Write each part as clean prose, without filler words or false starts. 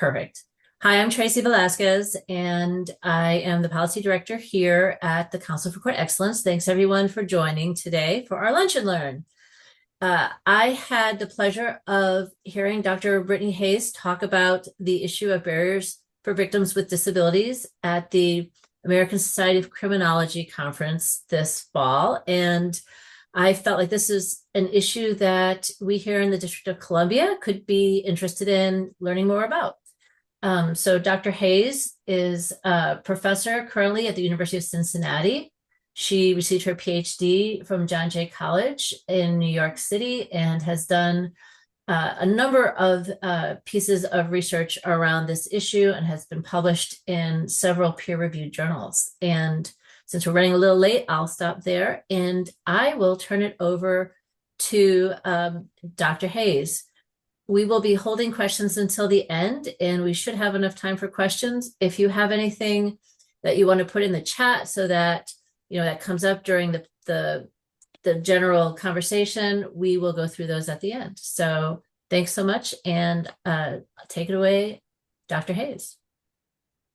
Perfect. Hi, I'm Tracy Velasquez, and I am the policy director here at the Council for Court Excellence. Thanks everyone for joining today for our Lunch and Learn. I had the pleasure of hearing Dr. Brittany Hayes talk about the issue of barriers for victims with disabilities at the American Society of Criminology conference this fall. And I felt like this is an issue that we here in the District of Columbia could be interested in learning more about. So Dr. Hayes is a professor currently at the University of Cincinnati. She received her PhD from John Jay College in New York City and has done a number of pieces of research around this issue and has been published in several peer-reviewed journals. And since we're running a little late, I'll stop there and I will turn it over to Dr. Hayes. We will be holding questions until the end, and we should have enough time for questions. If you have anything that you want to put in the chat so that that comes up during the general conversation, we will go through those at the end. So thanks so much, and take it away, Dr. Hayes.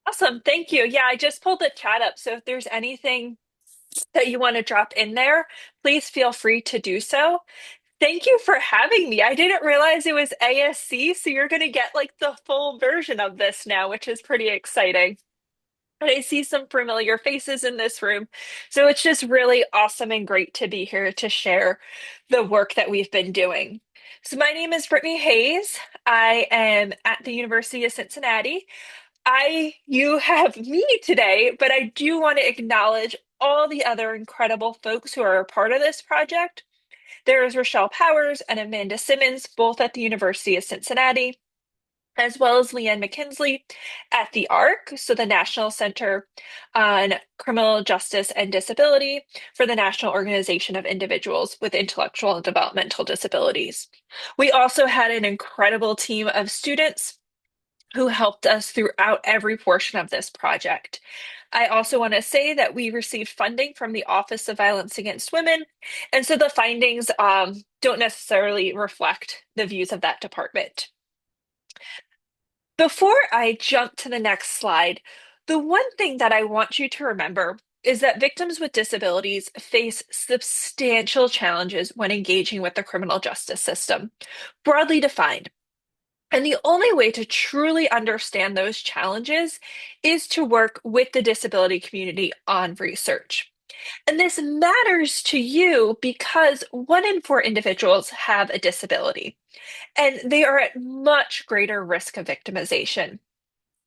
Awesome. Thank you. Yeah, I just pulled the chat up. So if there's anything that you want to drop in there, please feel free to do so. Thank you for having me. I didn't realize it was ASC, so you're going to get like the full version of this now, which is pretty exciting. And I see some familiar faces in this room. So it's just really awesome and great to be here to share the work that we've been doing. So my name is Brittany Hayes. I am at the University of Cincinnati. You have me today, but I do want to acknowledge all the other incredible folks who are a part of this project. There is Rochelle Powers and Amanda Simmons, both at the University of Cincinnati, as well as Leanne McKinsley at the ARC, so the National Center on Criminal Justice and Disability for the National Organization of Individuals with Intellectual and Developmental Disabilities. We also had an incredible team of students who helped us throughout every portion of this project. I also want to say that we received funding from the Office of Violence Against Women, and so the findings don't necessarily reflect the views of that department. Before I jump to the next slide, the one thing that I want you to remember is that victims with disabilities face substantial challenges when engaging with the criminal justice system, broadly defined. And the only way to truly understand those challenges is to work with the disability community on research. And this matters to you because 1 in 4 individuals have a disability, and they are at much greater risk of victimization.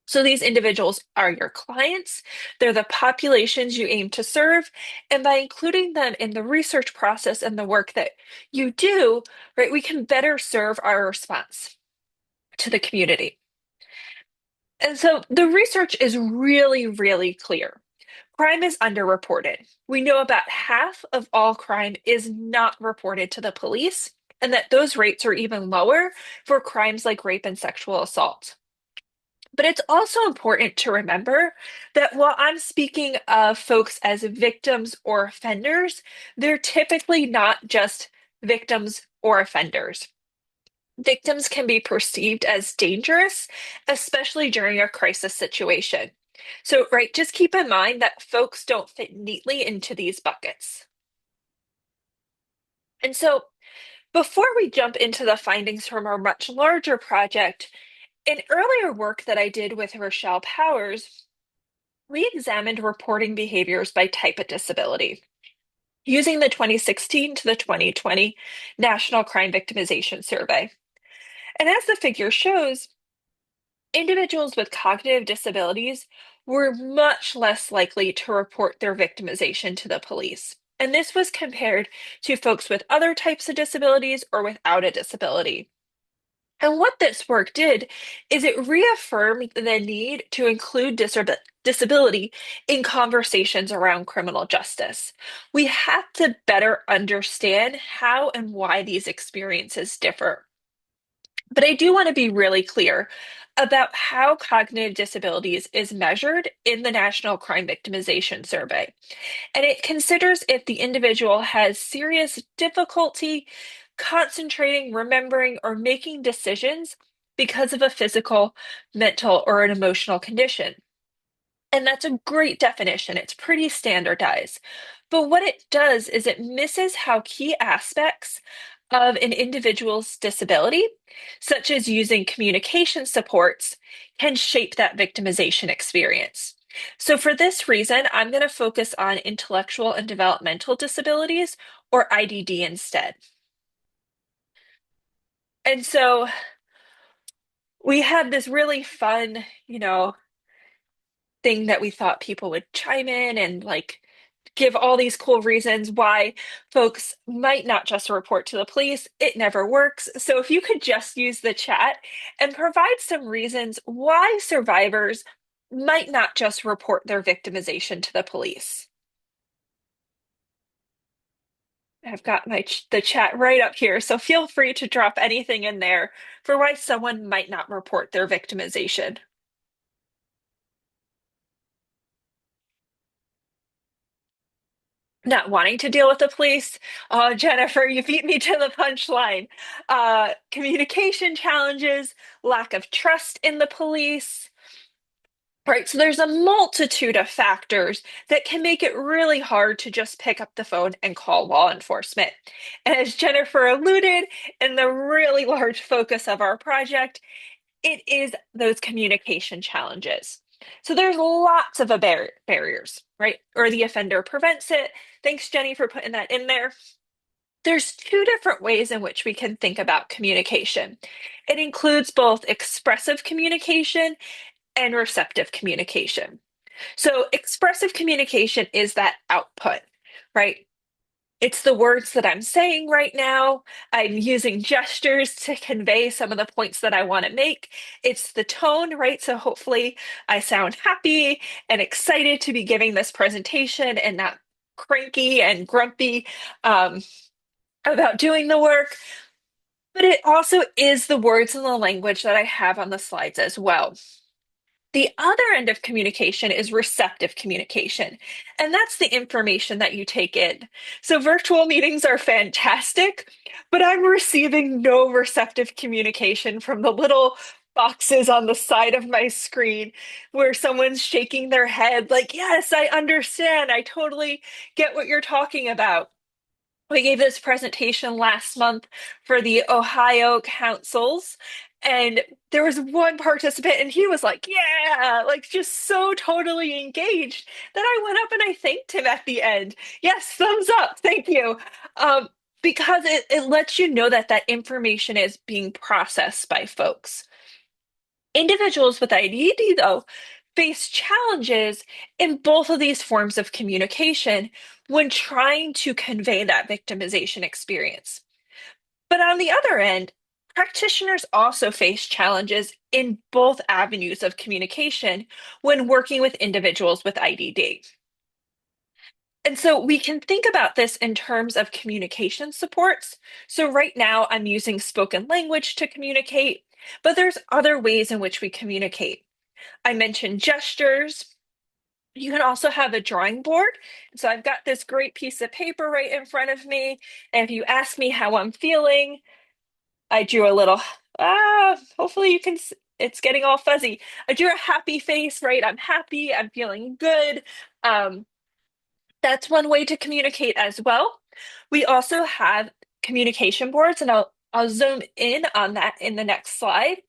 So these individuals are your clients, they're the populations you aim to serve, and by including them in the research process and the work that you do, right, we can better serve our response to the community. And so the research is really, really clear. Crime is underreported. We know about half of all crime is not reported to the police, and that those rates are even lower for crimes like rape and sexual assault. But it's also important to remember that while I'm speaking of folks as victims or offenders, they're typically not just victims or offenders. Victims can be perceived as dangerous, especially during a crisis situation. So, right, just keep in mind that folks don't fit neatly into these buckets. And so, before we jump into the findings from our much larger project, in earlier work that I did with Rochelle Powers, we examined reporting behaviors by type of disability using the 2016 to the 2020 National Crime Victimization Survey. And as the figure shows, individuals with cognitive disabilities were much less likely to report their victimization to the police. And this was compared to folks with other types of disabilities or without a disability. And what this work did is it reaffirmed the need to include disability in conversations around criminal justice. We have to better understand how and why these experiences differ. But I do want to be really clear about how cognitive disabilities is measured in the National Crime Victimization Survey. And it considers if the individual has serious difficulty concentrating, remembering, or making decisions because of a physical, mental, or an emotional condition. And that's a great definition. It's pretty standardized. But what it does is it misses how key aspects of an individual's disability, such as using communication supports, can shape that victimization experience. So, for this reason, I'm going to focus on intellectual and developmental disabilities, or IDD, instead. And so we had this really fun, thing that we thought people would chime in and like give all these cool reasons why folks might not just report to the police. It never works. So if you could just use the chat and provide some reasons why survivors might not just report their victimization to the police. I've got the chat right up here, so feel free to drop anything in there for why someone might not report their victimization. Not wanting to deal with the police. Oh, Jennifer, you beat me to the punchline. Communication challenges, lack of trust in the police. Right, so there's a multitude of factors that can make it really hard to just pick up the phone and call law enforcement. And as Jennifer alluded, in the really large focus of our project, it is those communication challenges. So there's lots of barriers, right? Or the offender prevents it. Thanks, Jenny, for putting that in there. There's two different ways in which we can think about communication. It includes both expressive communication and receptive communication. So expressive communication is that output, right? It's the words that I'm saying right now. I'm using gestures to convey some of the points that I want to make. It's the tone, right? So hopefully I sound happy and excited to be giving this presentation and not cranky and grumpy um, about doing the work. But it also is the words and the language that I have on the slides as well. The other end of communication is receptive communication, and that's the information that you take in. So virtual meetings are fantastic, but I'm receiving no receptive communication from the little boxes on the side of my screen where someone's shaking their head like, yes, I understand. I totally get what you're talking about. We gave this presentation last month for the Ohio councils, and there was one participant, and he was like, yeah, like just so totally engaged that I went up and I thanked him at the end. Yes, thumbs up, thank you. Um, because it lets you know that that information is being processed by folks. Individuals with IDD, though, face challenges in both of these forms of communication when trying to convey that victimization experience. But on the other end, practitioners also face challenges in both avenues of communication when working with individuals with IDD. And so we can think about this in terms of communication supports. So right now I'm using spoken language to communicate, but there's other ways in which we communicate. I mentioned gestures. You can also have a drawing board. So I've got this great piece of paper right in front of me. And if you ask me how I'm feeling, I drew a little, hopefully you can, it's getting all fuzzy. I drew a happy face, right? I'm happy, I'm feeling good. Um, that's one way to communicate as well. We also have communication boards, and I'll zoom in on that in the next slide.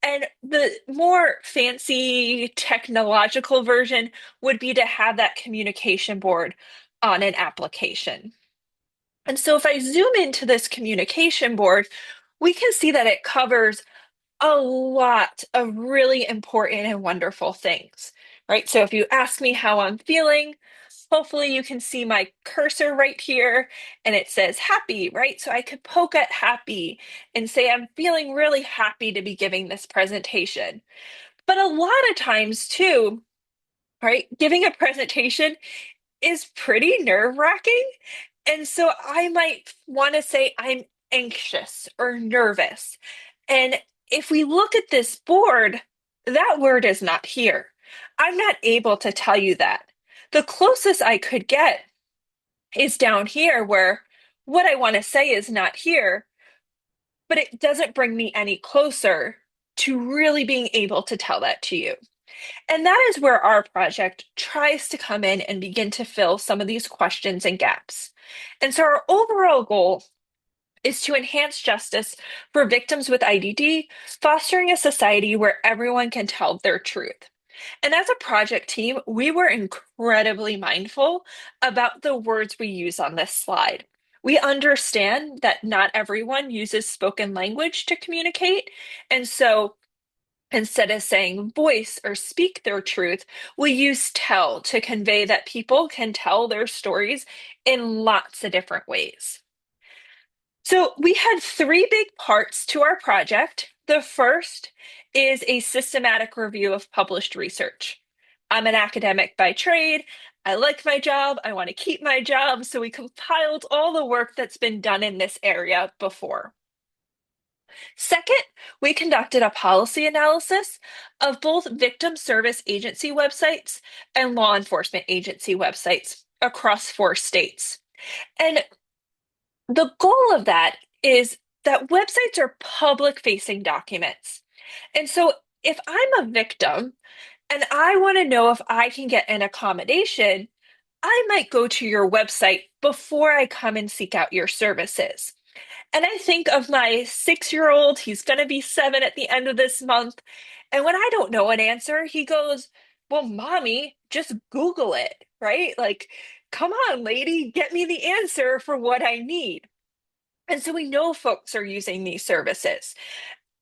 And the more fancy technological version would be to have that communication board on an application. And so if I zoom into this communication board, we can see that it covers a lot of really important and wonderful things, right? So if you ask me how I'm feeling, hopefully you can see my cursor right here and it says happy, right? So I could poke at happy and say, I'm feeling really happy to be giving this presentation. But a lot of times too, right, giving a presentation is pretty nerve-wracking. And so I might want to say I'm anxious or nervous. And if we look at this board, that word is not here. I'm not able to tell you that. The closest I could get is down here where what I want to say is not here, but it doesn't bring me any closer to really being able to tell that to you. And that is where our project tries to come in and begin to fill some of these questions and gaps. And so our overall goal is to enhance justice for victims with IDD, fostering a society where everyone can tell their truth. And as a project team, we were incredibly mindful about the words we use on this slide. We understand that not everyone uses spoken language to communicate. And so instead of saying voice or speak their truth, we use tell to convey that people can tell their stories in lots of different ways. So we had three big parts to our project. The first is a systematic review of published research. I'm an academic by trade. I like my job. I want to keep my job. So we compiled all the work that's been done in this area before. Second, we conducted a policy analysis of both victim service agency websites and law enforcement agency websites across 4 states. And the goal of that is that websites are public facing documents. And so if I'm a victim and I want to know if I can get an accommodation, I might go to your website before I come and seek out your services. And I think of my 6-year-old, he's going to be 7 at the end of this month. And when I don't know an answer, he goes, "Well, mommy, just Google it," right? Like, come on, lady, get me the answer for what I need. And so we know folks are using these services,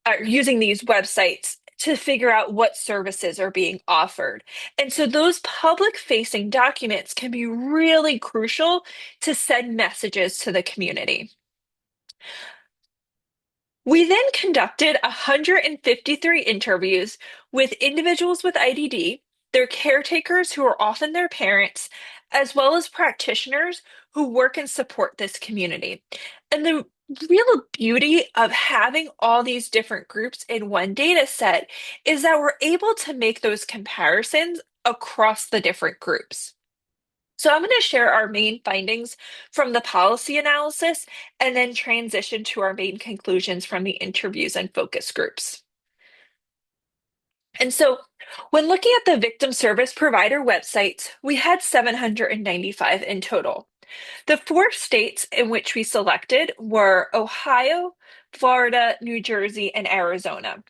are using these websites to figure out what services are being offered. And so those public facing documents can be really crucial to send messages to the community. We then conducted 153 interviews with individuals with IDD, their caretakers who are often their parents, as well as practitioners who work and support this community. And the real beauty of having all these different groups in one data set is that we're able to make those comparisons across the different groups. So I'm going to share our main findings from the policy analysis and then transition to our main conclusions from the interviews and focus groups. And so when looking at the victim service provider websites, we had 795 in total. The 4 states in which we selected were Ohio, Florida, New Jersey, and Arizona.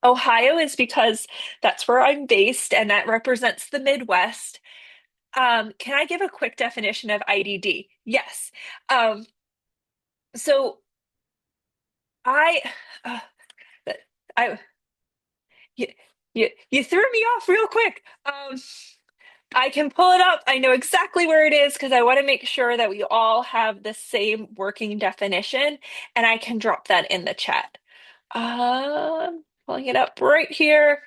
Ohio is because that's where I'm based and that represents the Midwest. Can I give a quick definition of IDD? Yes. Um, so I, uh, I, you, you threw me off real quick. I can pull it up. I know exactly where it is because I want to make sure that we all have the same working definition, and I can drop that in the chat. Pulling it up right here.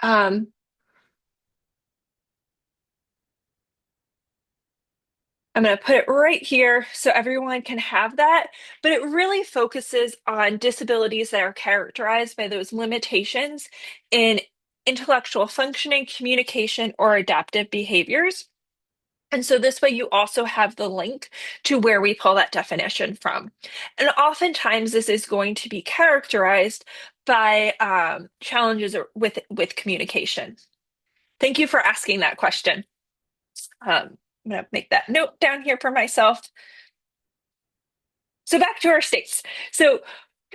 Um, I'm going to put it right here so everyone can have that, but it really focuses on disabilities that are characterized by those limitations in intellectual functioning, communication, or adaptive behaviors. And so this way you also have the link to where we pull that definition from. And oftentimes this is going to be characterized by challenges with communication. Thank you for asking that question. I'm going to make that note down here for myself. So back to our states. So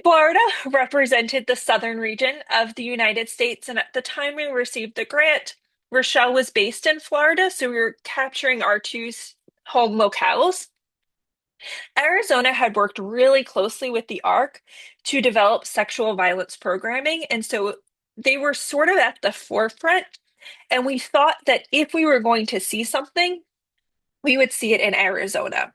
Florida represented the southern region of the United States. And at the time we received the grant, Rochelle was based in Florida. So we were capturing our two home locales. Arizona had worked really closely with the ARC to develop sexual violence programming. And so they were sort of at the forefront. And we thought that if we were going to see something, we would see it in Arizona.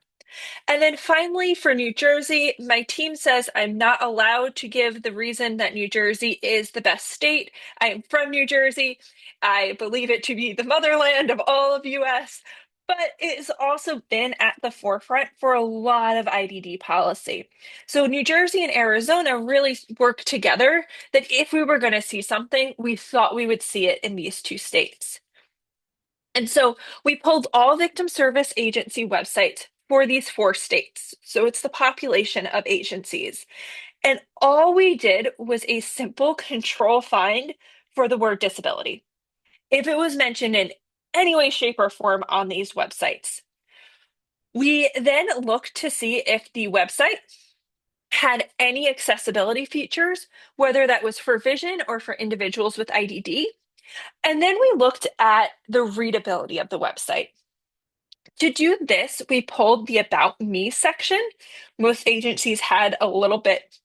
And then finally, for New Jersey, my team says I'm not allowed to give the reason that New Jersey is the best state. I am from New Jersey. I believe it to be the motherland of all of US, but it's also been at the forefront for a lot of IDD policy. So New Jersey and Arizona really work together that if we were going to see something, we thought we would see it in these 2 states. And so we pulled all victim service agency websites for these 4 states. So it's the population of agencies. And all we did was a simple control find for the word disability, if it was mentioned in any way, shape, or form on these websites. We then looked to see if the website had any accessibility features, whether that was for vision or for individuals with IDD. And then we looked at the readability of the website. To do this, we pulled the About Me section. Most agencies had a little bit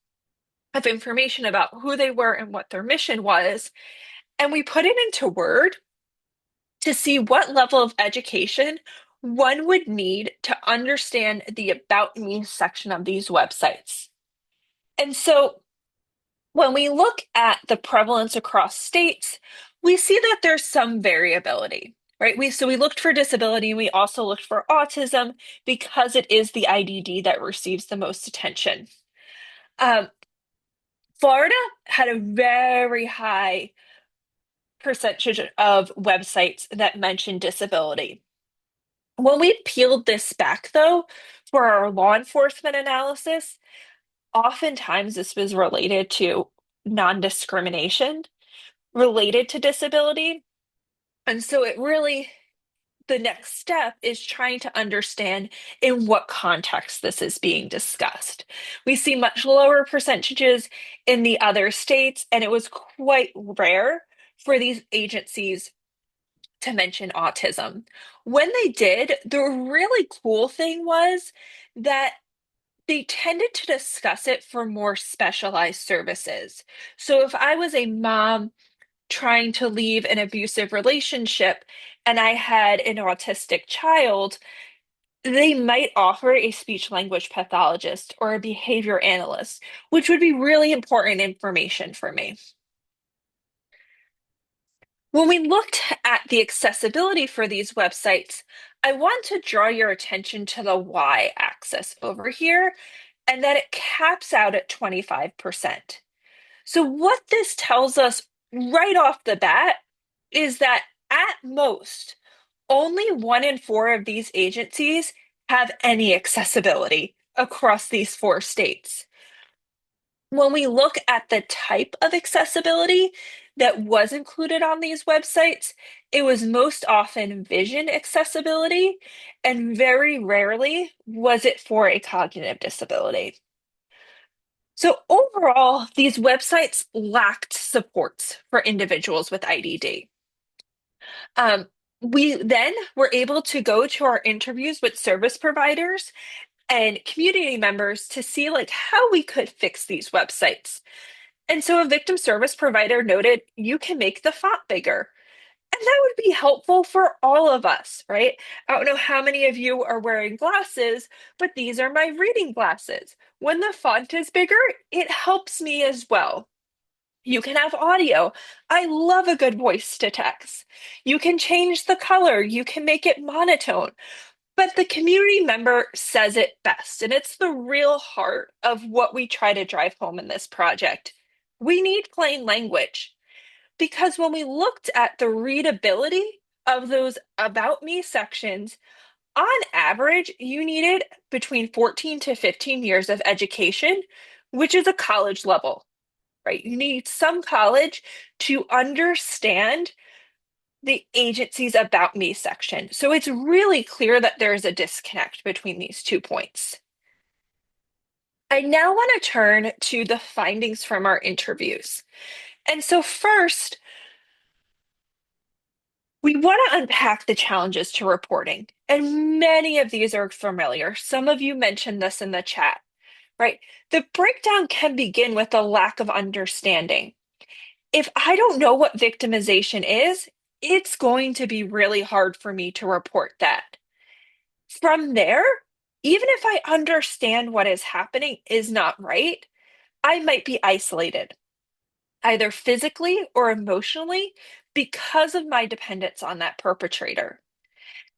of information about who they were and what their mission was, and we put it into Word to see what level of education one would need to understand the About Me section of these websites. And so when we look at the prevalence across states, we see that there's some variability, right? We looked for disability, we also looked for autism because it is the IDD that receives the most attention. Um, Florida had a very high percentage of websites that mention disability. When we peeled this back, though, for our law enforcement analysis, oftentimes this was related to non-discrimination related to disability. And so the next step is trying to understand in what context this is being discussed. We see much lower percentages in the other states, and it was quite rare for these agencies to mention autism. When they did, the really cool thing was that they tended to discuss it for more specialized services. So if I was a mom trying to leave an abusive relationship and I had an autistic child, they might offer a speech language pathologist or a behavior analyst, which would be really important information for me. When we looked at the accessibility for these websites, I want to draw your attention to the y-axis over here and that it caps out at 25%. So what this tells us right off the bat is that at most, only 1 in 4 of these agencies have any accessibility across these 4 states. When we look at the type of accessibility that was included on these websites, it was most often vision accessibility, and very rarely was it for a cognitive disability. So overall, these websites lacked supports for individuals with IDD. We then were able to go to our interviews with service providers and community members to see how we could fix these websites. And so a victim service provider noted, you can make the font bigger. And that would be helpful for all of us, right? I don't know how many of you are wearing glasses, but these are my reading glasses. When the font is bigger, it helps me as well. You can have audio. I love a good voice to text. You can change the color. You can make it monotone. But the community member says it best, and it's the real heart of what we try to drive home in this project. We need plain language because when we looked at the readability of those About Me sections, on average, you needed between 14 to 15 years of education, which is a college level, right? You need some college to understand the agency's About Me section. So it's really clear that there's a disconnect between these 2 points. I now want to turn to the findings from our interviews. And so first, we want to unpack the challenges to reporting. And many of these are familiar. Some of you mentioned this in the chat, right? The breakdown can begin with a lack of understanding. If I don't know what victimization is, it's going to be really hard for me to report that. From there, even if I understand what is happening is not right, I might be isolated, either physically or emotionally, because of my dependence on that perpetrator.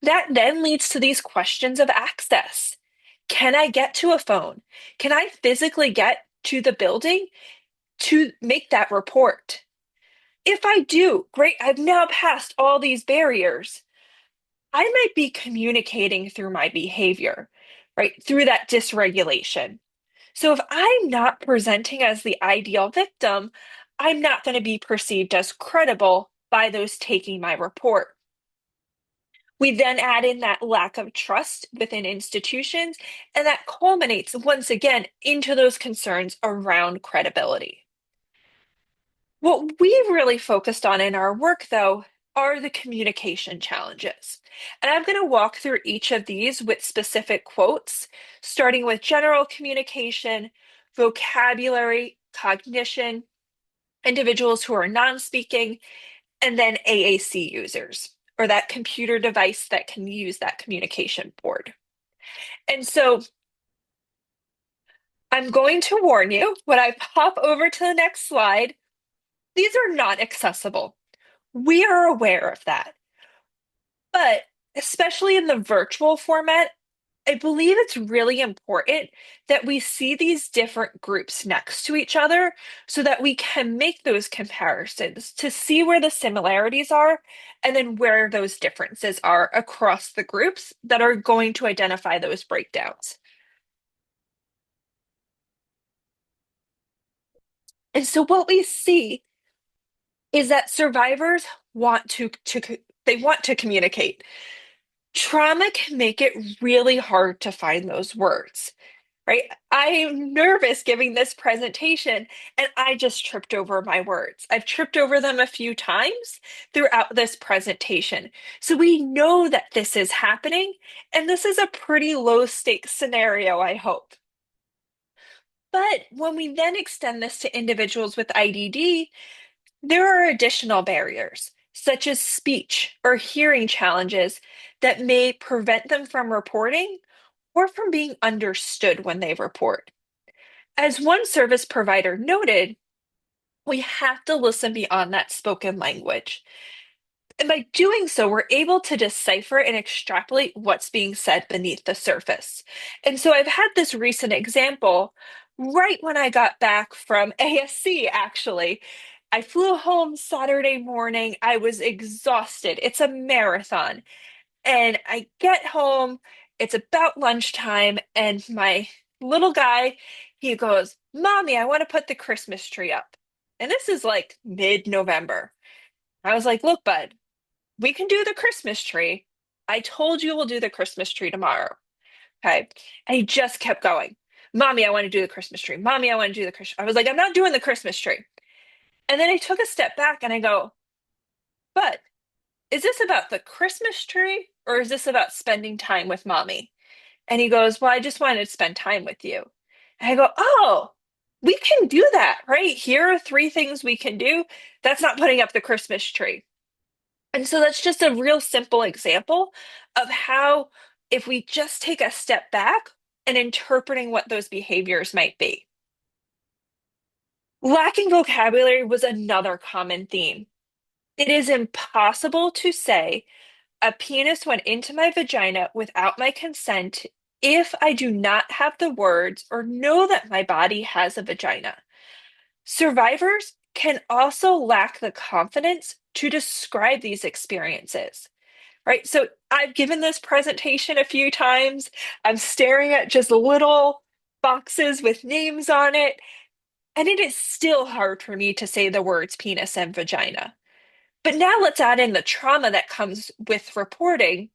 That then leads to these questions of access. Can I get to a phone? Can I physically get to the building to make that report? If I do, great, I've now passed all these barriers. I might be communicating through my behavior. right, through that dysregulation. So if I'm not presenting as the ideal victim, I'm not going to be perceived as credible by those taking my report. We then add in that lack of trust within institutions, and that culminates once again into those concerns around credibility. What we've really focused on in our work, though, are the communication challenges. And I'm going to walk through each of these with specific quotes, starting with general communication, vocabulary, cognition, individuals who are non-speaking, and then AAC users, or that computer device that can use that communication board. And so I'm going to warn you when I pop over to the next slide, these are not accessible. We are aware of that. But especially in the virtual format, I believe it's really important that we see these different groups next to each other so that we can make those comparisons to see where the similarities are and then where those differences are across the groups that are going to identify those breakdowns. And so what we see is that survivors want they want to communicate. Trauma can make it really hard to find those words, right? I'm nervous giving this presentation and I just tripped over my words. I've tripped over them a few times throughout this presentation. So we know that this is happening and this is a pretty low stakes scenario, I hope. But when we then extend this to individuals with IDD, there are additional barriers, such as speech or hearing challenges that may prevent them from reporting or from being understood when they report. As one service provider noted, we have to listen beyond that spoken language. And by doing so, we're able to decipher and extrapolate what's being said beneath the surface. And so I've had this recent example right when I got back from ASC, actually. I flew home Saturday morning. I was exhausted. It's a marathon. And I get home, it's about lunchtime, and my little guy, he goes, Mommy, I want to put the Christmas tree up. And this is like mid-November. I was like, Look, bud, we can do the Christmas tree. I told you we'll do the Christmas tree tomorrow. Okay. And he just kept going. Mommy, I want to do the Christmas tree. Mommy, I want to do the Christmas. I was like, I'm not doing the Christmas tree. And then I took a step back and I go, but is this about the Christmas tree or is this about spending time with mommy? And he goes, well, I just wanted to spend time with you. And I go, oh, we can do that, right? Here are three things we can do. That's not putting up the Christmas tree. And so that's just a real simple example of how, if we just take a step back and interpreting what those behaviors might be. Lacking vocabulary was another common theme. It is impossible to say a penis went into my vagina without my consent if I do not have the words or know that my body has a vagina. Survivors can also lack the confidence to describe these experiences, right? So I've given this presentation a few times. I'm staring at just little boxes with names on it, and it is still hard for me to say the words penis and vagina. But now let's add in the trauma that comes with reporting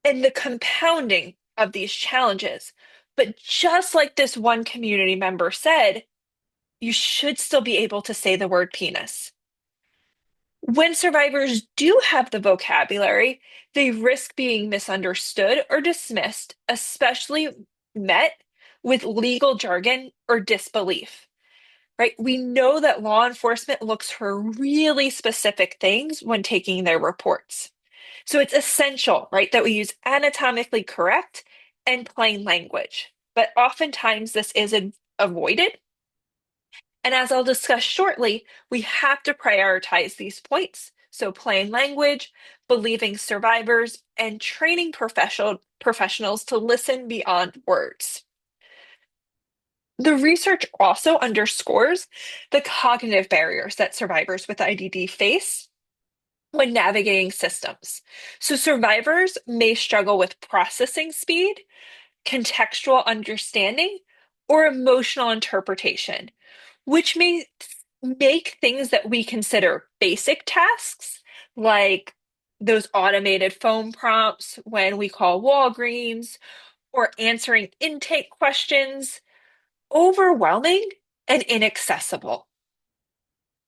and the compounding of these challenges. But just like this one community member said, you should still be able to say the word penis. When survivors do have the vocabulary, they risk being misunderstood or dismissed, especially met with legal jargon or disbelief, right? We know that law enforcement looks for really specific things when taking their reports. So it's essential, right, that we use anatomically correct and plain language. But oftentimes this is avoided. And as I'll discuss shortly, we have to prioritize these points. So plain language, believing survivors, and training professionals to listen beyond words. The research also underscores the cognitive barriers that survivors with IDD face. when navigating systems. So survivors may struggle with processing speed, contextual understanding, or emotional interpretation, which may make things that we consider basic tasks, like those automated phone prompts when we call Walgreens or answering intake questions, overwhelming and inaccessible.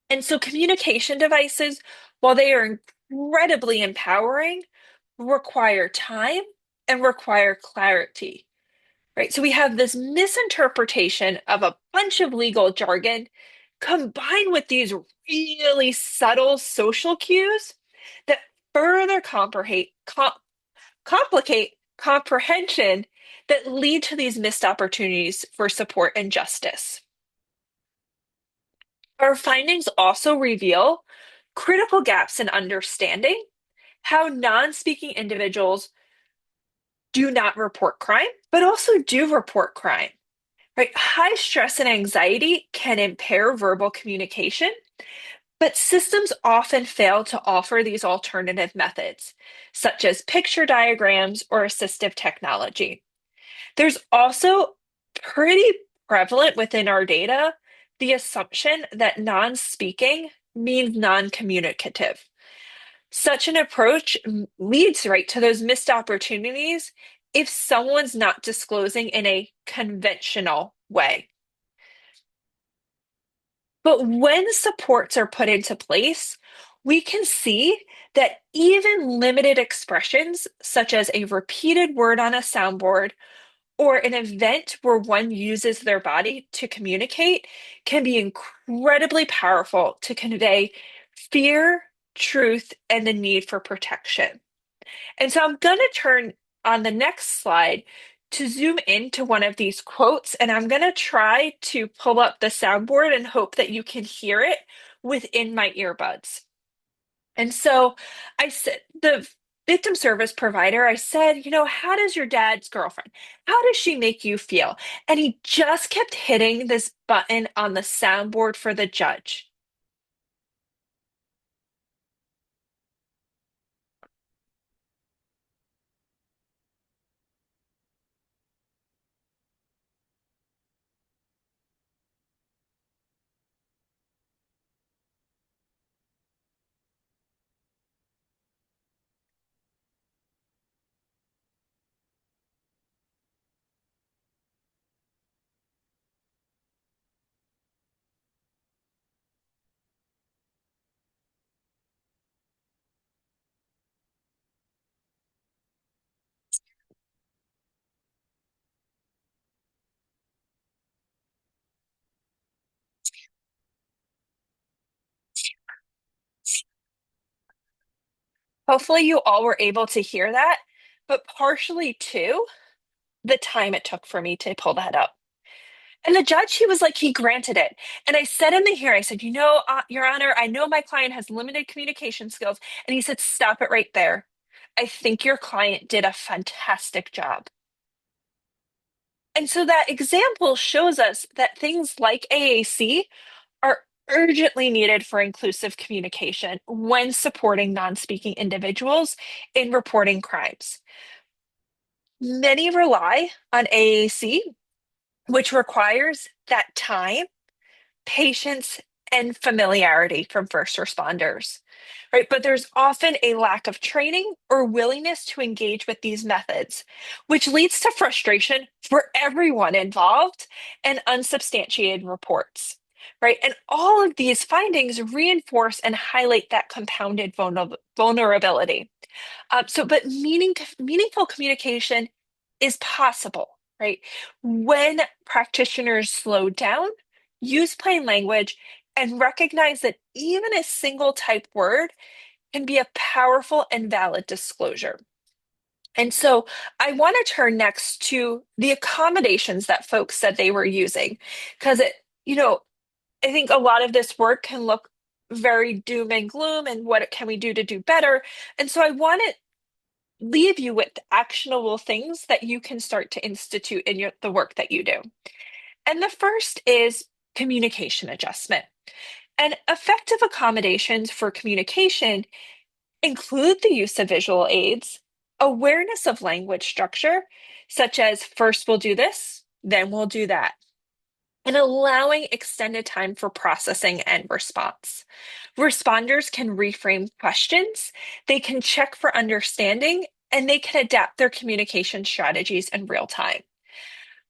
And so communication devices, while they are incredibly empowering, require time and require clarity, right? So we have this misinterpretation of a bunch of legal jargon combined with these really subtle social cues that further complicate comprehension that lead to these missed opportunities for support and justice. Our findings also reveal critical gaps in understanding how non-speaking individuals do not report crime, but also do report crime. Right? High stress and anxiety can impair verbal communication, but systems often fail to offer these alternative methods, such as picture diagrams or assistive technology. There's also pretty prevalent within our data the assumption that non-speaking means non-communicative. Such an approach leads right to those missed opportunities if someone's not disclosing in a conventional way. But when supports are put into place, we can see that even limited expressions, such as a repeated word on a soundboard or an event where one uses their body to communicate, can be incredibly powerful to convey fear, truth, and the need for protection. And so I'm going to turn on the next slide to zoom into one of these quotes, and I'm going to try to pull up the soundboard and hope that you can hear it within my earbuds. And so I said, the victim service provider, I said, how does your dad's girlfriend, how does she make you feel? And he just kept hitting this button on the soundboard for the judge. Hopefully, you all were able to hear that, but partially too, the time it took for me to pull that up. And the judge, he was like, he granted it. And I said in the hearing, I said, Your Honor, I know my client has limited communication skills. And he said, stop it right there. I think your client did a fantastic job. And so that example shows us that things like AAC are urgently needed for inclusive communication when supporting non-speaking individuals in reporting crimes. Many rely on AAC, which requires that time, patience, and familiarity from first responders, right? But there's often a lack of training or willingness to engage with these methods, which leads to frustration for everyone involved and unsubstantiated reports, right? And all of these findings reinforce and highlight that compounded vulnerability. But meaningful communication is possible, right? When practitioners slow down, use plain language, and recognize that even a single type word can be a powerful and valid disclosure. And so I want to turn next to the accommodations that folks said they were using, because I think a lot of this work can look very doom and gloom and what can we do to do better. And so I want to leave you with actionable things that you can start to institute in the work that you do. And the first is communication adjustment. And effective accommodations for communication include the use of visual aids, awareness of language structure, such as first we'll do this, then we'll do that, and allowing extended time for processing and response. Responders can reframe questions, they can check for understanding, and they can adapt their communication strategies in real time.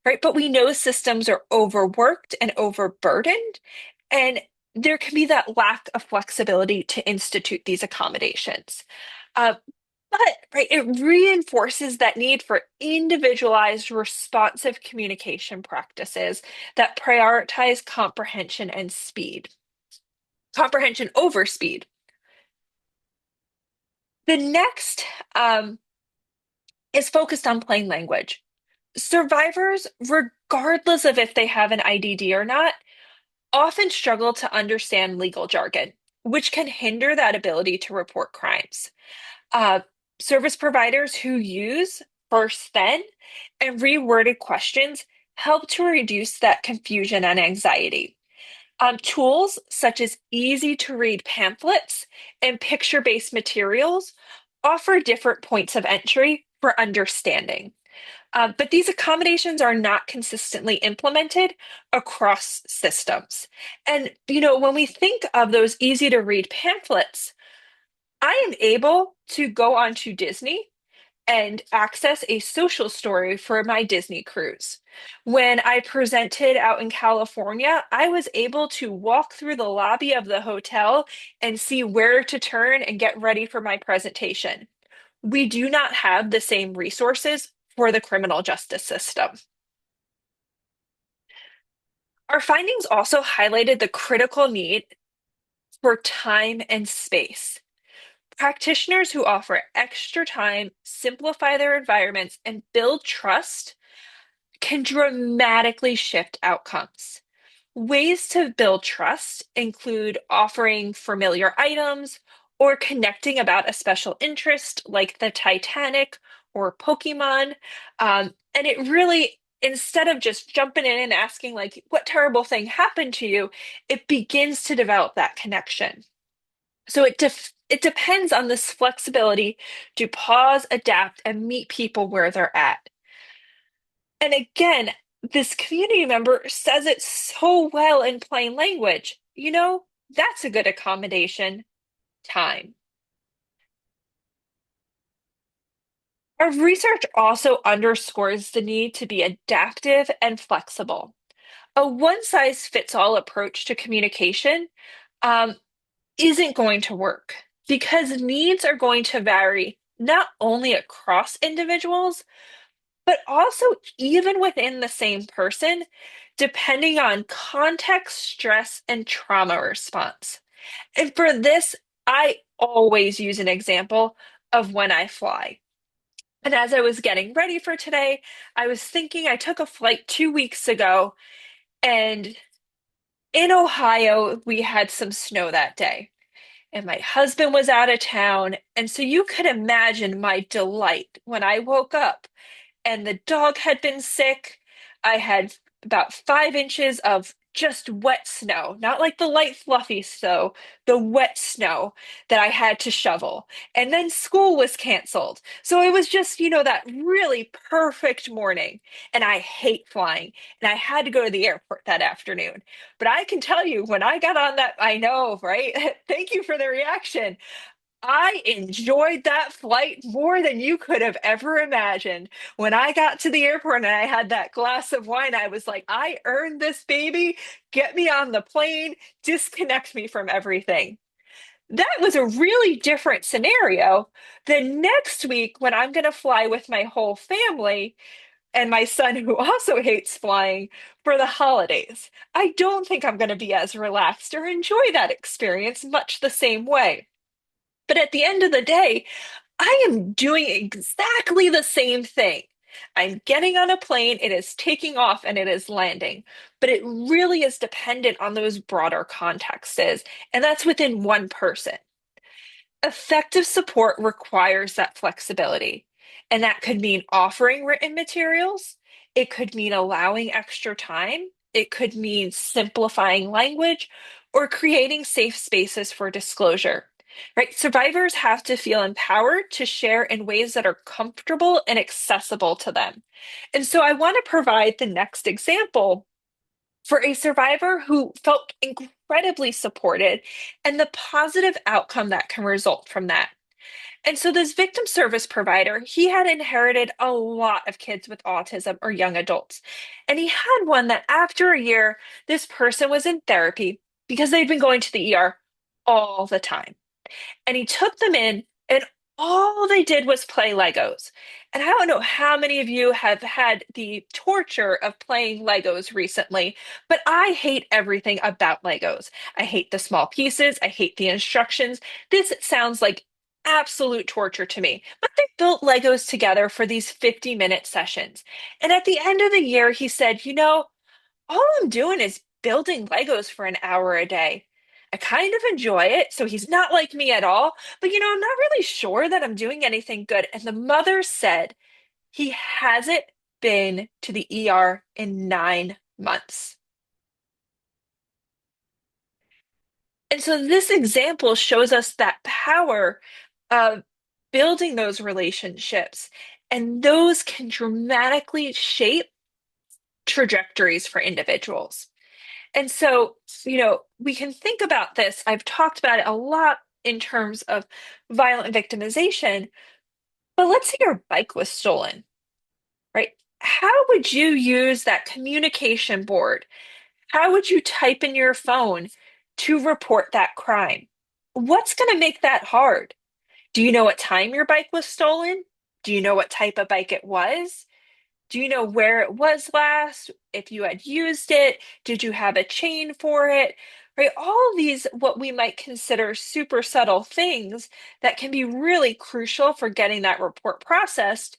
Right? But we know systems are overworked and overburdened, and there can be that lack of flexibility to institute these accommodations. Uh, but right, it reinforces that need for individualized, responsive communication practices that prioritize comprehension and speed, comprehension over speed. The next is focused on plain language. Survivors, regardless of if they have an IDD or not, often struggle to understand legal jargon, which can hinder that ability to report crimes. Uh, Service providers who use first then and reworded questions help to reduce that confusion and anxiety. Tools such as easy to read pamphlets and picture based materials offer different points of entry for understanding. But these accommodations are not consistently implemented across systems. And, when we think of those easy to read pamphlets, I am able to go onto Disney and access a social story for my Disney cruise. When I presented out in California, I was able to walk through the lobby of the hotel and see where to turn and get ready for my presentation. We do not have the same resources for the criminal justice system. Our findings also highlighted the critical need for time and space. Practitioners who offer extra time, simplify their environments, and build trust can dramatically shift outcomes. Ways to build trust include offering familiar items or connecting about a special interest like the Titanic or Pokemon. And it really, instead of just jumping in and asking, like, what terrible thing happened to you, it begins to develop that connection. So it depends on this flexibility to pause, adapt, and meet people where they're at. And again, this community member says it so well in plain language. That's a good accommodation. Time. Our research also underscores the need to be adaptive and flexible. A one-size-fits-all approach to communication um, isn't going to work because needs are going to vary not only across individuals, but also even within the same person, depending on context, stress, and trauma response. And for this, I always use an example of when I fly. And as I was getting ready for today, I was thinking I took a flight 2 weeks ago, and in Ohio, we had some snow that day. And my husband was out of town. And so you could imagine my delight when I woke up and the dog had been sick. I had about 5 inches of just wet snow, not like the light, fluffy snow, the wet snow that I had to shovel. And then school was canceled. So it was just, that really perfect morning. And I hate flying. And I had to go to the airport that afternoon. But I can tell you, when I got on that, I know, right? Thank you for the reaction. I enjoyed that flight more than you could have ever imagined. When I got to the airport and I had that glass of wine, I was like, I earned this, baby. Get me on the plane, disconnect me from everything. That was a really different scenario than next week when I'm going to fly with my whole family and my son, who also hates flying, for the holidays. I don't think I'm going to be as relaxed or enjoy that experience much the same way. But at the end of the day, I am doing exactly the same thing. I'm getting on a plane, it is taking off, and it is landing. But it really is dependent on those broader contexts, and that's within one person. Effective support requires that flexibility, and that could mean offering written materials, it could mean allowing extra time, it could mean simplifying language, or creating safe spaces for disclosure. right? Survivors have to feel empowered to share in ways that are comfortable and accessible to them. And so I want to provide the next example for a survivor who felt incredibly supported and the positive outcome that can result from that. And so this victim service provider, he had inherited a lot of kids with autism or young adults. And he had one that after a year, this person was in therapy because they'd been going to the ER all the time. And he took them in, and all they did was play Legos. And I don't know how many of you have had the torture of playing Legos recently, but I hate everything about Legos. I hate the small pieces, I hate the instructions. This sounds like absolute torture to me. But they built Legos together for these 50-minute sessions. And at the end of the year, he said, all I'm doing is building Legos for an hour a day. I kind of enjoy it, so he's not like me at all, but I'm not really sure that I'm doing anything good. And the mother said he hasn't been to the ER in 9 months. And so this example shows us that power of building those relationships, and those can dramatically shape trajectories for individuals. And so, we can think about this. I've talked about it a lot in terms of violent victimization, but let's say your bike was stolen, right? How would you use that communication board? How would you type in your phone to report that crime? What's going to make that hard? Do you know what time your bike was stolen? Do you know what type of bike it was? Do you know where it was last? If you had used it, did you have a chain for it? Right? All of these, what we might consider super subtle things that can be really crucial for getting that report processed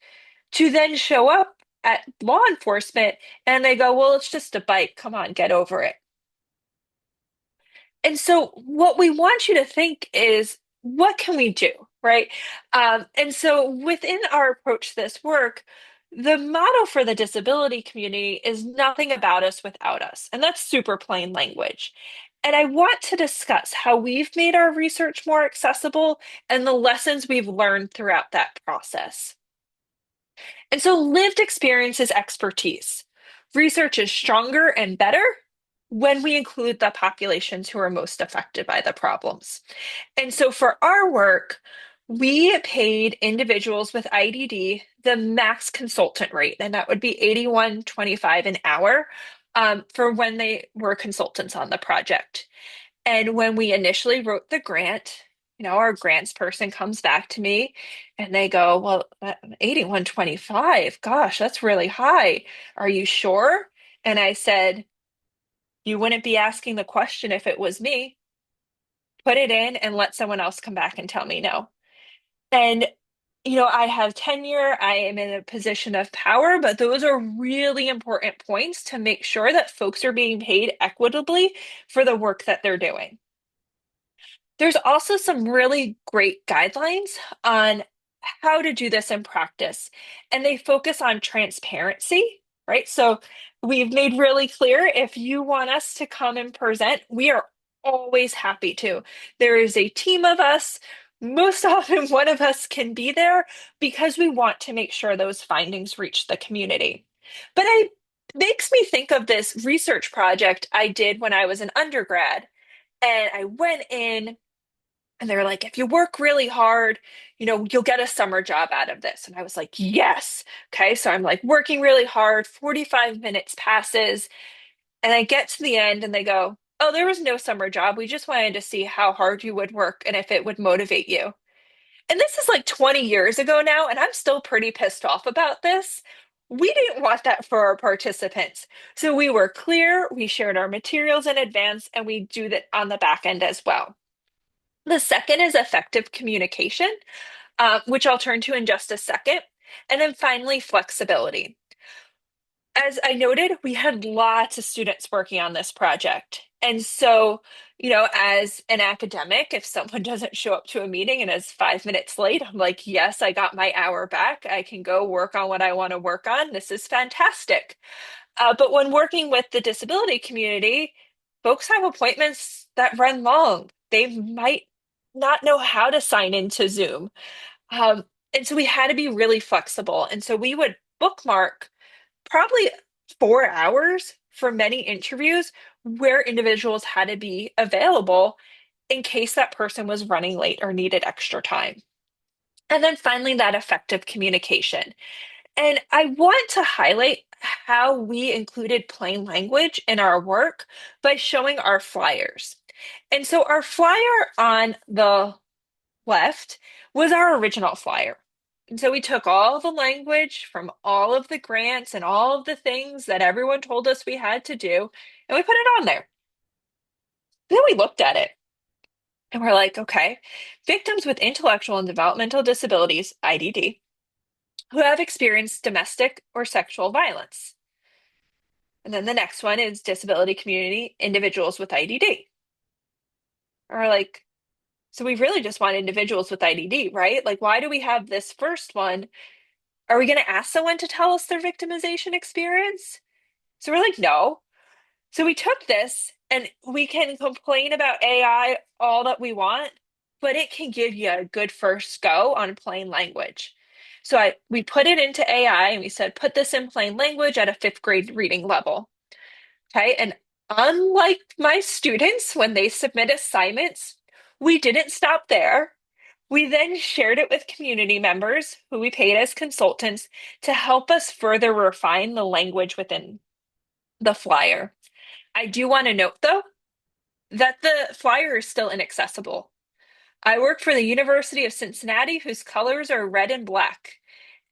to then show up at law enforcement and they go, well, it's just a bike. Come on, get over it. And so, what we want you to think is, what can we do, right? And so, within our approach to this work, the motto for the disability community is nothing about us without us. And that's super plain language. And I want to discuss how we've made our research more accessible and the lessons we've learned throughout that process. And so lived experience is expertise. Research is stronger and better when we include the populations who are most affected by the problems. And so for our work, we paid individuals with IDD the max consultant rate, and that would be 81.25 an hour for when they were consultants on the project. And when we initially wrote the grant, our grants person comes back to me and they go, well, 81.25, gosh, that's really high. Are you sure? And I said, you wouldn't be asking the question if it was me. Put it in and let someone else come back and tell me no. And, I have tenure, I am in a position of power, but those are really important points to make sure that folks are being paid equitably for the work that they're doing. There's also some really great guidelines on how to do this in practice, and they focus on transparency, right? So we've made really clear if you want us to come and present, we are always happy to. There is a team of us. Most often, one of us can be there because we want to make sure those findings reach the community. But it makes me think of this research project I did when I was an undergrad. And I went in and they were like, if you work really hard, you'll get a summer job out of this. And I was like, yes. Okay. So I'm like working really hard, 45 minutes passes, and I get to the end and they go, oh, there was no summer job. We just wanted to see how hard you would work and if it would motivate you. And this is like 20 years ago now, and I'm still pretty pissed off about this. We didn't want that for our participants. So we were clear, we shared our materials in advance, and we do that on the back end as well. The second is effective communication, which I'll turn to in just a second. And then finally, flexibility. As I noted, we had lots of students working on this project. And so, as an academic, if someone doesn't show up to a meeting and is 5 minutes late, I'm like, yes, I got my hour back. I can go work on what I want to work on. This is fantastic. But when working with the disability community, folks have appointments that run long. They might not know how to sign into Zoom. Um, and so we had to be really flexible. And so we would bookmark probably 4 hours for many interviews where individuals had to be available in case that person was running late or needed extra time. And then finally, that effective communication. And I want to highlight how we included plain language in our work by showing our flyers. And so our flyer on the left was our original flyer. And so we took all the language from all of the grants and all of the things that everyone told us we had to do, and we put it on there. Then we looked at it and we're like, okay, victims with intellectual and developmental disabilities, IDD, who have experienced domestic or sexual violence. And then the next one is disability community, individuals with IDD. Or like, so we really just want individuals with IDD, right? Like, why do we have this first one? Are we going to ask someone to tell us their victimization experience? So we're like, no. So we took this and we can complain about AI all that we want, but it can give you a good first go on plain language. So we put it into AI and we said, put this in plain language at a fifth grade reading level. Okay. And unlike my students, when they submit assignments, we didn't stop there. We then shared it with community members who we paid as consultants to help us further refine the language within the flyer. I do want to note, though, that the flyer is still inaccessible. I work for the University of Cincinnati, whose colors are red and black,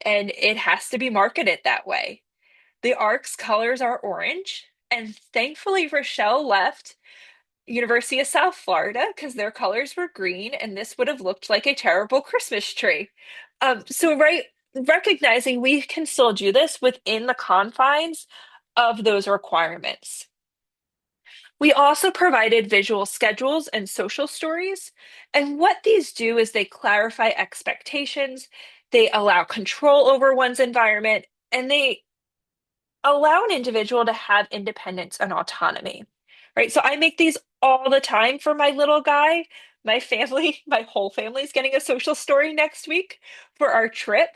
and it has to be marketed that way. The ARC's colors are orange, and thankfully Rochelle left University of South Florida because their colors were green, and this would have looked like a terrible Christmas tree. So recognizing we can still do this within the confines of those requirements. We also provided visual schedules and social stories. And what these do is they clarify expectations, they allow control over one's environment, and they allow an individual to have independence and autonomy, right? So I make these all the time for my little guy. My family, my whole family is getting a social story next week for our trip.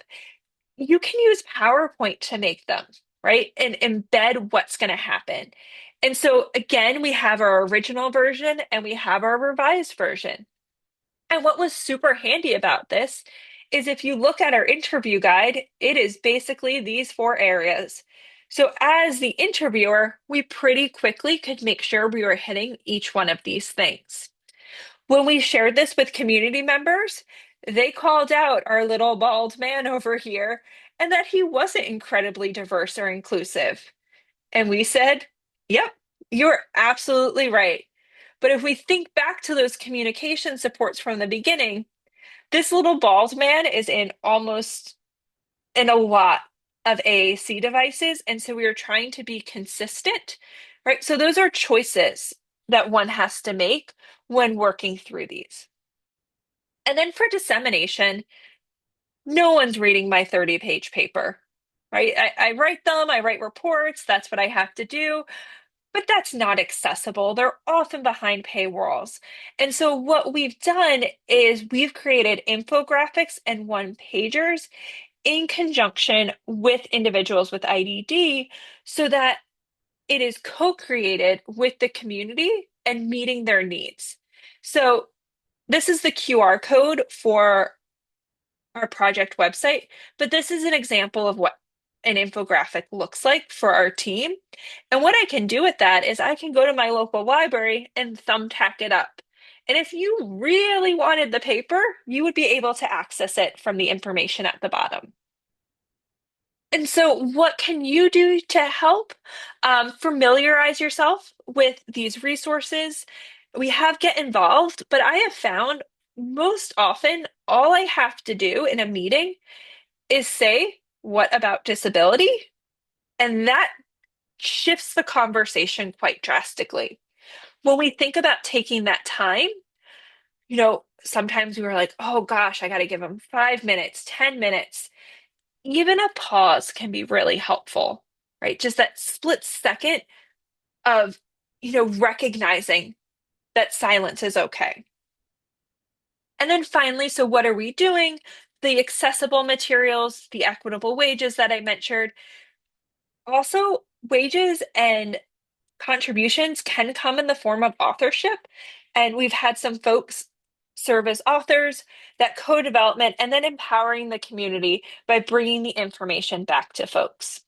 You can use PowerPoint to make them, right? And embed what's going to happen. And so again, we have our original version and we have our revised version. And what was super handy about this is if you look at our interview guide, it is basically these four areas. So as the interviewer, we pretty quickly could make sure we were hitting each one of these things. When we shared this with community members, they called out our little bald man over here and that he wasn't incredibly diverse or inclusive. And we said, yep, you're absolutely right. But if we think back to those communication supports from the beginning, this little bald man is in a lot of AAC devices. And so we are trying to be consistent, right? So those are choices that one has to make when working through these. And then for dissemination, no one's reading my 30-page paper, right? I write them, I write reports, that's what I have to do, but that's not accessible. They're often behind paywalls. And so what we've done is we've created infographics and one-pagers in conjunction with individuals with IDD so that it is co-created with the community and meeting their needs. So this is the QR code for our project website, but this is an example of what an infographic looks like for our team. And what I can do with that is I can go to my local library and thumbtack it up. And if you really wanted the paper, you would be able to access it from the information at the bottom. And so, what can you do to help familiarize yourself with these resources? We have Get Involved, but I have found most often all I have to do in a meeting is say, "What about disability?" And that shifts the conversation quite drastically. When we think about taking that time, sometimes we were like, oh gosh, I got to give them 5 minutes, 10 minutes. Even a pause can be really helpful, right? Just that split second of, recognizing that silence is okay. And then finally, so what are we doing? The accessible materials, the equitable wages that I mentioned. Also, wages and contributions can come in the form of authorship. And we've had some folks serve as authors, that co-development, and then empowering the community by bringing the information back to folks.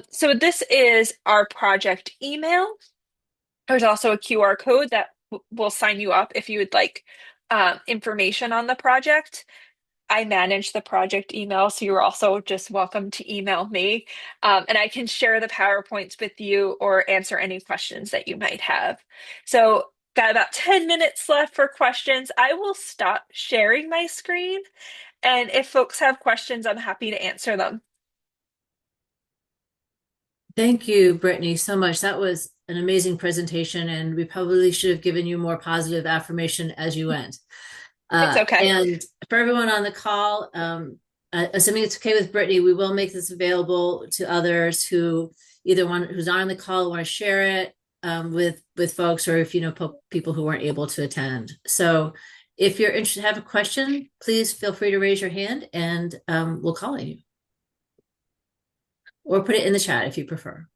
So this is our project email. There's also a QR code that will sign you up if you would like information on the project. I manage the project email, so you're also just welcome to email me. And I can share the PowerPoints with you or answer any questions that you might have. So, got about 10 minutes left for questions. I will stop sharing my screen. And if folks have questions, I'm happy to answer them. Thank you, Brittany, so much. That was an amazing presentation, and we probably should have given you more positive affirmation as you went. It's okay. And for everyone on the call, assuming it's okay with Brittany, we will make this available to others who either want who's not on the call want to share it with folks, or if you know people who weren't able to attend. So if you're interested, have a question, please feel free to raise your hand, and we'll call on you, or put it in the chat if you prefer.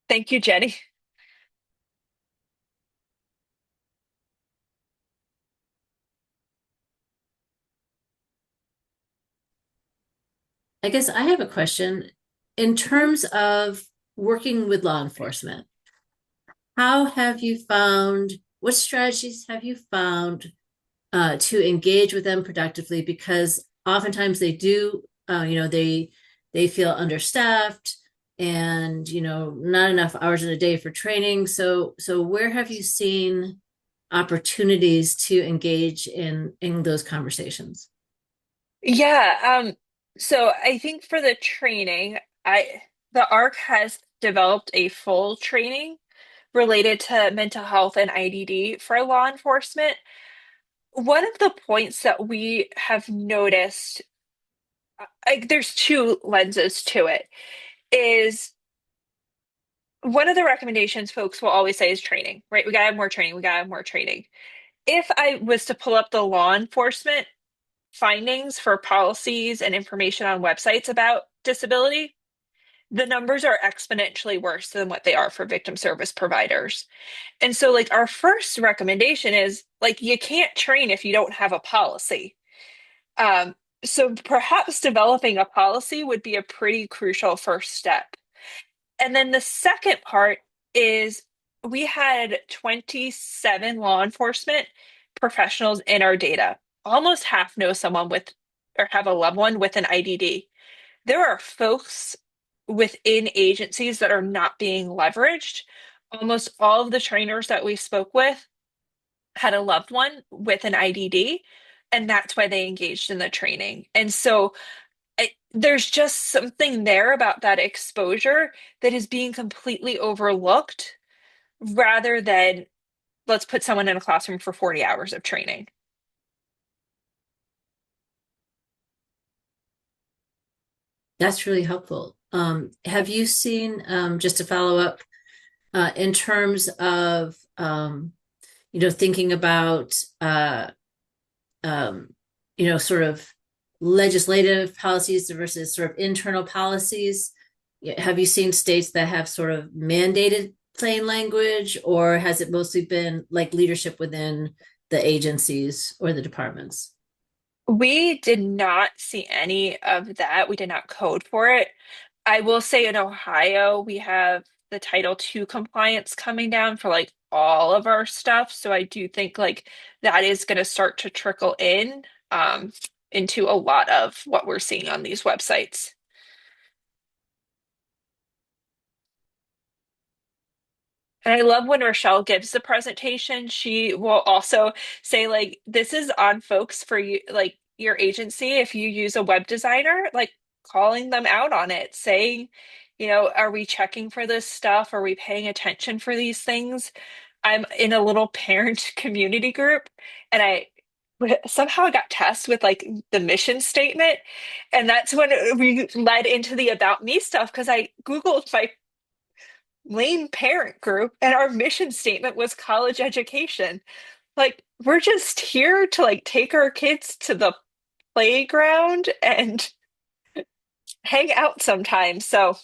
Thank you, Jenny. I guess I have a question in terms of working with law enforcement. How have you found, what strategies have you found to engage with them productively? Because oftentimes they do, they feel understaffed and, not enough hours in a day for training. So where have you seen opportunities to engage in those conversations? Yeah, so I think for the training, the ARC has developed a full training related to mental health and IDD for law enforcement. One of the points that we have noticed, there's two lenses to it, is one of the recommendations folks will always say is training, right? We gotta have more training, we gotta have more training. If I was to pull up the law enforcement findings for policies and information on websites about disability, the numbers are exponentially worse than what they are for victim service providers. And so, like, our first recommendation is like, you can't train if you don't have a policy. Um, so perhaps developing a policy would be a pretty crucial first step. And then the second part is we had 27 law enforcement professionals in our data. Almost half know someone with or have a loved one with an IDD. There are folks within agencies that are not being leveraged. Almost all of the trainers that we spoke with had a loved one with an IDD, and that's why they engaged in the training. And so there's just something there about that exposure that is being completely overlooked rather than let's put someone in a classroom for 40 hours of training. That's really helpful. Have you seen, just to follow up, in terms of, thinking about, um, sort of legislative policies versus sort of internal policies? Have you seen states that have sort of mandated plain language, or has it mostly been like leadership within the agencies or the departments? We did not see any of that. We did not code for it. I will say in Ohio, we have the Title II compliance coming down for like all of our stuff. So I do think like that is going to start to trickle in into a lot of what we're seeing on these websites. And I love when Rochelle gives the presentation, she will also say, like, this is on folks for you, like your agency. If you use a web designer, like calling them out on it, saying, are we checking for this stuff? Are we paying attention for these things? I'm in a little parent community group, and I somehow got tasked with like the mission statement. And that's when we led into the about me stuff because I Googled my lame parent group, and our mission statement was college education. Like, we're just here to like take our kids to the playground and hang out sometimes. So,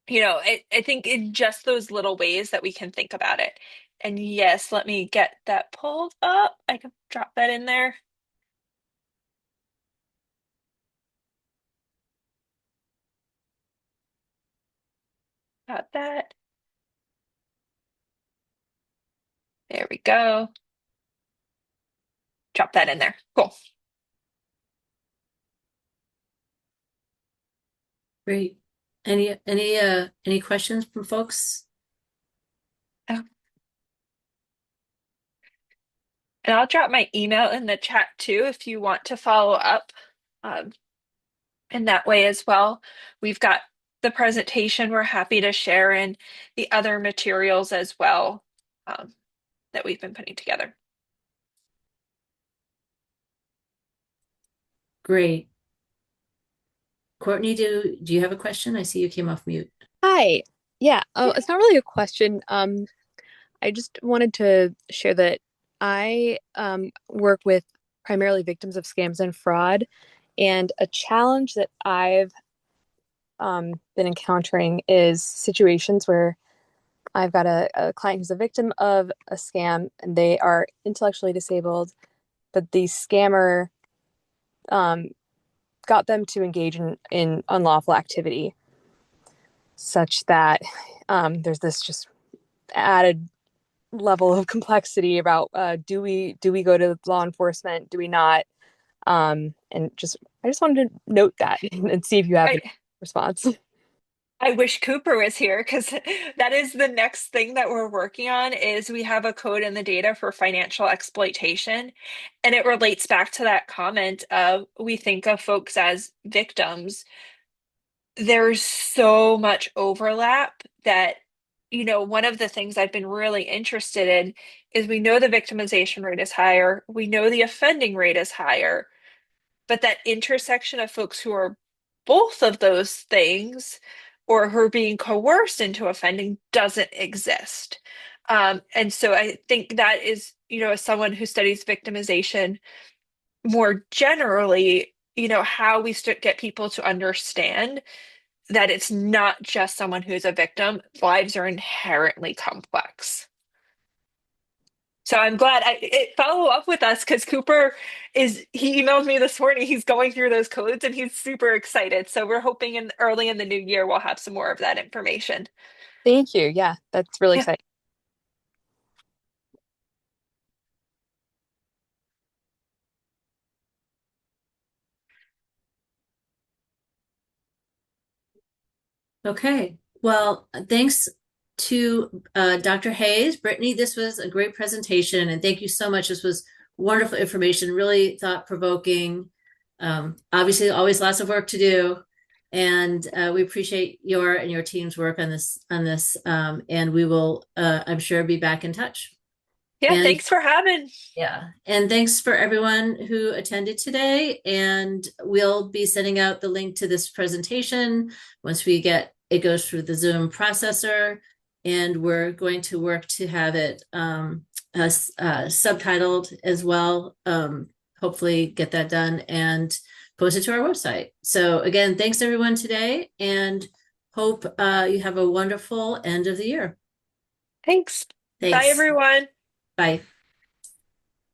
I think in just those little ways that we can think about it. And yes, let me get that pulled up. I can drop that in there. Got that. There we go. Drop that in there. Cool. Great. Any questions from folks? Oh, and I'll drop my email in the chat too if you want to follow up um, in that way as well. We've got the presentation we're happy to share and the other materials as well that we've been putting together. Great. Courtney, do you have a question? I see you came off mute. Hi. Yeah, it's not really a question. I just wanted to share that I work with primarily victims of scams and fraud, and a challenge that I've been encountering is situations where I've got a client who's a victim of a scam and they are intellectually disabled, but the scammer um, got them to engage in unlawful activity, such that there's this just added level of complexity about do we go to law enforcement, do we not, and just I just wanted to note that and see if you have a I, response. I wish Cooper was here because that is the next thing that we're working on is we have a code in the data for financial exploitation. And it relates back to that comment of we think of folks as victims. There's so much overlap that, one of the things I've been really interested in is we know the victimization rate is higher, we know the offending rate is higher, but that intersection of folks who are both of those things or who are being coerced into offending doesn't exist. And so I think that is, as someone who studies victimization more generally, how we get people to understand that it's not just someone who's a victim. Lives are inherently complex. So I'm glad follow up with us because he emailed me this morning. He's going through those codes and he's super excited. So we're hoping in early in the new year we'll have some more of that information. Thank you. Yeah, that's really Yeah, exciting. Okay. Well, thanks to Dr. Hayes. Brittany, this was a great presentation, and thank you so much. This was wonderful information, really thought-provoking. Obviously, always lots of work to do, and we appreciate your and your team's work on this, and we will, I'm sure, be back in touch. yeah, And thanks for having. yeah, and thanks for everyone who attended today. And we'll be sending out the link to this presentation once we get it goes through the Zoom processor. And we're going to work to have it subtitled as well. Hopefully get that done and post it to our website. So again, thanks everyone today, and hope you have a wonderful end of the year. Thanks. Bye, Thanks. everyone. Bye.